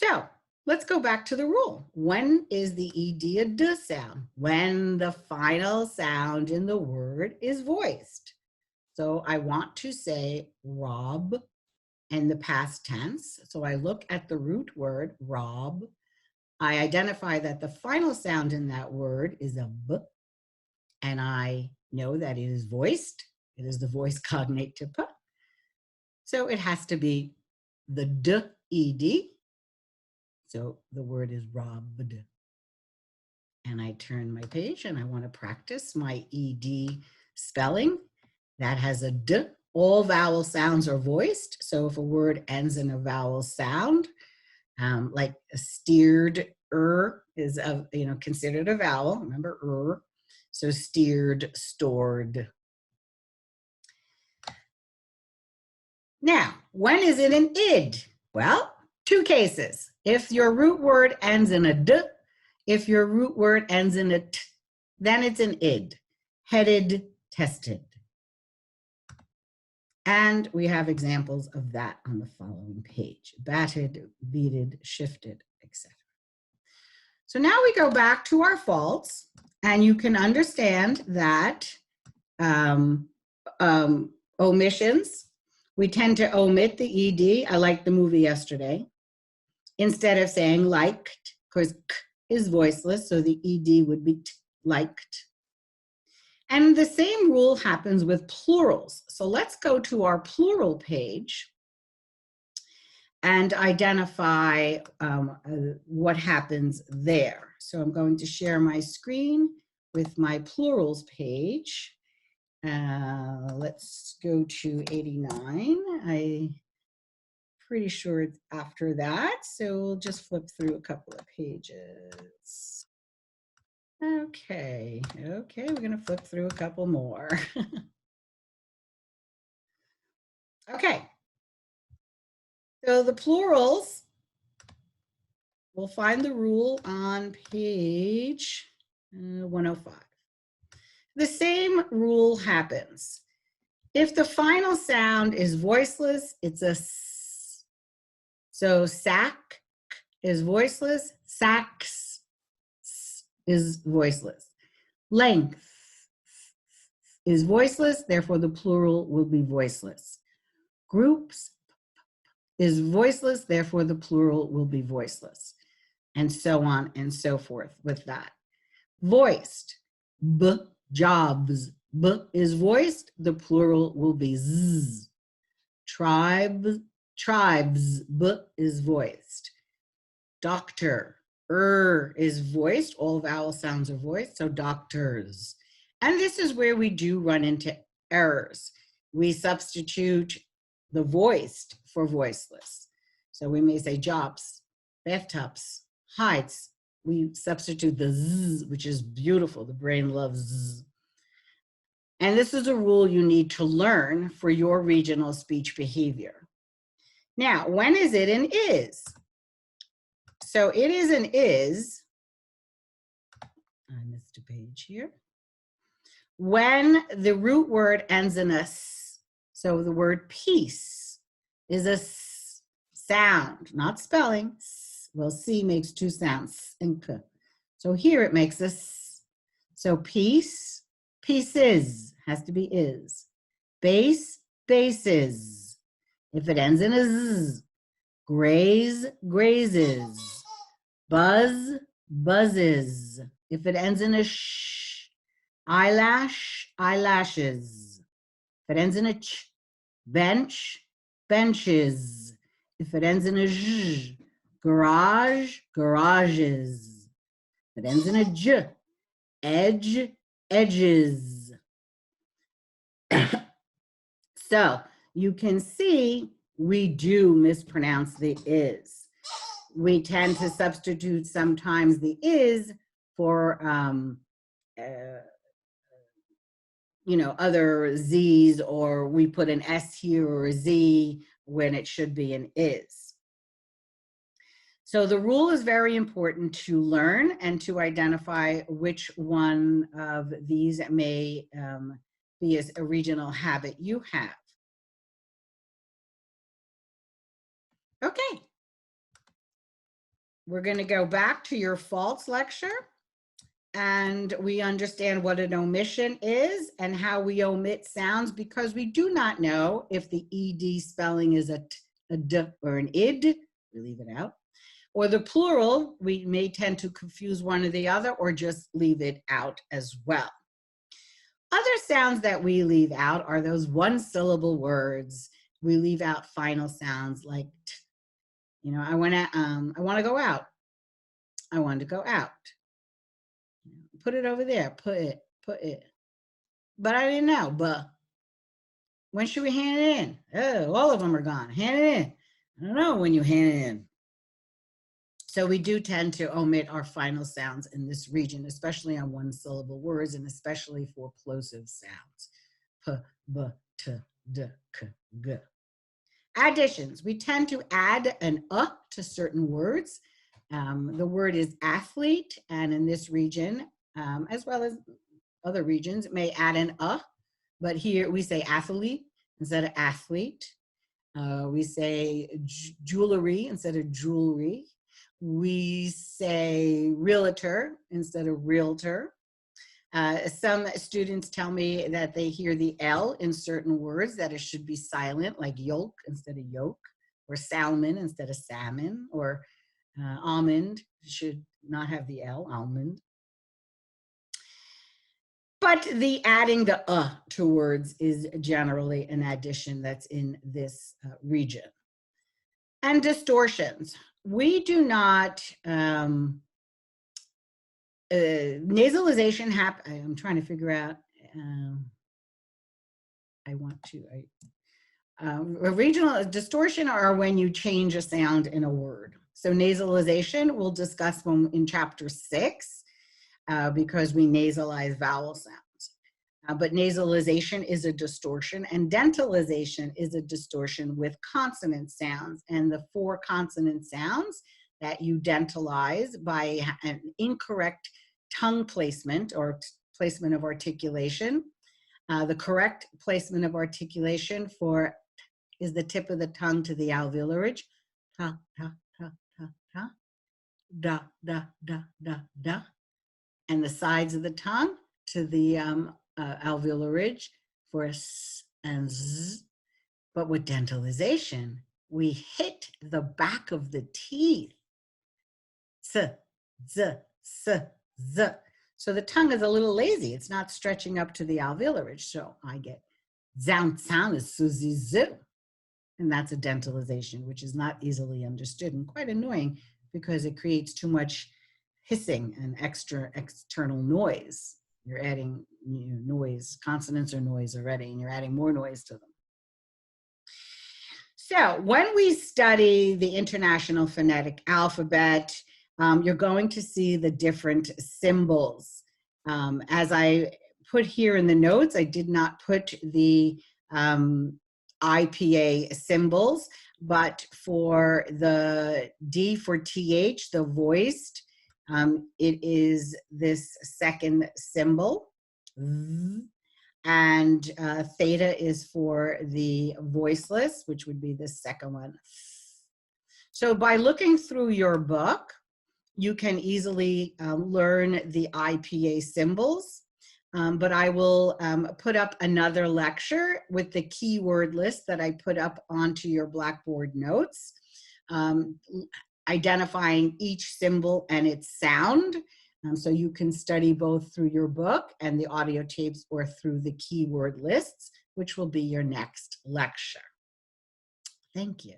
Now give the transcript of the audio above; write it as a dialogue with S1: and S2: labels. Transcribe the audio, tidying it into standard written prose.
S1: So let's go back to the rule. When is the ED a D sound? When the final sound in the word is voiced. So I want to say rob and the past tense. So I look at the root word rob. I identify that the final sound in that word is a B, and I know that it is voiced. It is the voice cognate to P. So it has to be the D, ED. So the word is robbed. And I turn my page and I want to practice my ED spelling. That has a D. All vowel sounds are voiced. So if a word ends in a vowel sound, like a steered is considered a vowel. Remember So steered, stored. Now, when is it an id? Well, two cases. If your root word ends in a d, if your root word ends in a t, then it's an id. Headed, tested. And we have examples of that on the following page. Batted, beated, shifted, etc. So now we go back to our faults, and you can understand that omissions, we tend to omit the ED. I liked the movie yesterday. Instead of saying liked, because k is voiceless, so the ED would be liked. And the same rule happens with plurals. So let's go to our plural page and identify what happens there. So I'm going to share my screen with my plurals page. Let's go to 89. I'm pretty sure it's after that. So we'll just flip through a couple of pages. Okay, we're gonna flip through a couple more. Okay, so the plurals, we'll find the rule on page 105. The same rule happens. If the final sound is voiceless, it's a S. So sack is voiceless, sacks is voiceless. Length is voiceless, therefore the plural will be voiceless. Groups is voiceless, therefore the plural will be voiceless. And so on and so forth with that. Voiced, B, jobs, B is voiced, the plural will be Z. Tribes, B is voiced. Doctor, is voiced, all vowel sounds are voiced, so doctors. And this is where we do run into errors. We substitute the voiced for voiceless. So we may say jobs, bathtubs, heights. We substitute the Z, which is beautiful. The brain loves Z. And this is a rule you need to learn for your regional speech behavior. Now, when is it an is? So it is an is, I missed a page here, when the root word ends in a S. So the word peace is a S sound, not spelling. Well, C makes two sounds, S and K. So here it makes a S. So peace, pieces, has to be is. Base, bases. If it ends in a Z, graze, grazes. Buzz, buzzes. If it ends in a sh, eyelash, eyelashes. If it ends in a ch, bench, benches. If it ends in a zh, garage, garages. If it ends in a j, edge, edges. So you can see we do mispronounce the is. We tend to substitute sometimes the is for other Z's, or we put an S here or a Z when it should be an is. So the rule is very important to learn and to identify which one of these may be a regional habit you have. Okay. we're going to go back to your false lecture, and we understand what an omission is and how we omit sounds, because we do not know if the ed spelling is a t, a d, or an id. We leave it out. Or the plural, we may tend to confuse one or the other, or just leave it out as well. Other sounds that we leave out are those one-syllable words. We leave out final sounds like t. You know, I want to go out. I want to go out. Put it over there. Put it. But I didn't know. But when should we hand it in? Oh, all of them are gone. Hand it in. I don't know when you hand it in. So we do tend to omit our final sounds in this region, especially on one-syllable words, and especially for plosive sounds. P, b, t, d, k, g. Additions. We tend to add an to certain words. The word is athlete, and in this region, as well as other regions, it may add an but here we say athlete instead of athlete. We say jewelry instead of jewelry. We say realtor instead of realtor. Some students tell me that they hear the L in certain words, that it should be silent, like yolk instead of yolk, or salmon instead of salmon, or almond should not have the L, almond. But the adding the to words is generally an addition that's in this region. And distortions. We do not, nasalization I'm trying to figure out, regional distortion are when you change a sound in a word. So nasalization we'll discuss in chapter 6 because we nasalize vowel sounds. But nasalization is a distortion, and dentalization is a distortion with consonant sounds. And the 4 consonant sounds that you dentalize by an incorrect tongue placement or placement of articulation. The correct placement of articulation for is the tip of the tongue to the alveolar ridge. Ta, ta, ta, ta, ta. Da, da, da, da, da. And the sides of the tongue to the alveolar ridge for s and z. But with dentalization, we hit the back of the teeth. S, z, s, z. So the tongue is a little lazy. It's not stretching up to the alveolar ridge. So I get sound is Susie zoo. And that's a dentalization, which is not easily understood and quite annoying because it creates too much hissing and external noise. You're adding noise, consonants are noise already, and you're adding more noise to them. So when we study the International Phonetic Alphabet, you're going to see the different symbols. As I put here in the notes, I did not put the IPA symbols, but for the D for TH, the voiced, it is this second symbol. And theta is for the voiceless, which would be the second one. So by looking through your book, you can easily learn the IPA symbols. But I will put up another lecture with the keyword list that I put up onto your Blackboard notes, identifying each symbol and its sound. So you can study both through your book and the audio tapes or through the keyword lists, which will be your next lecture. Thank you.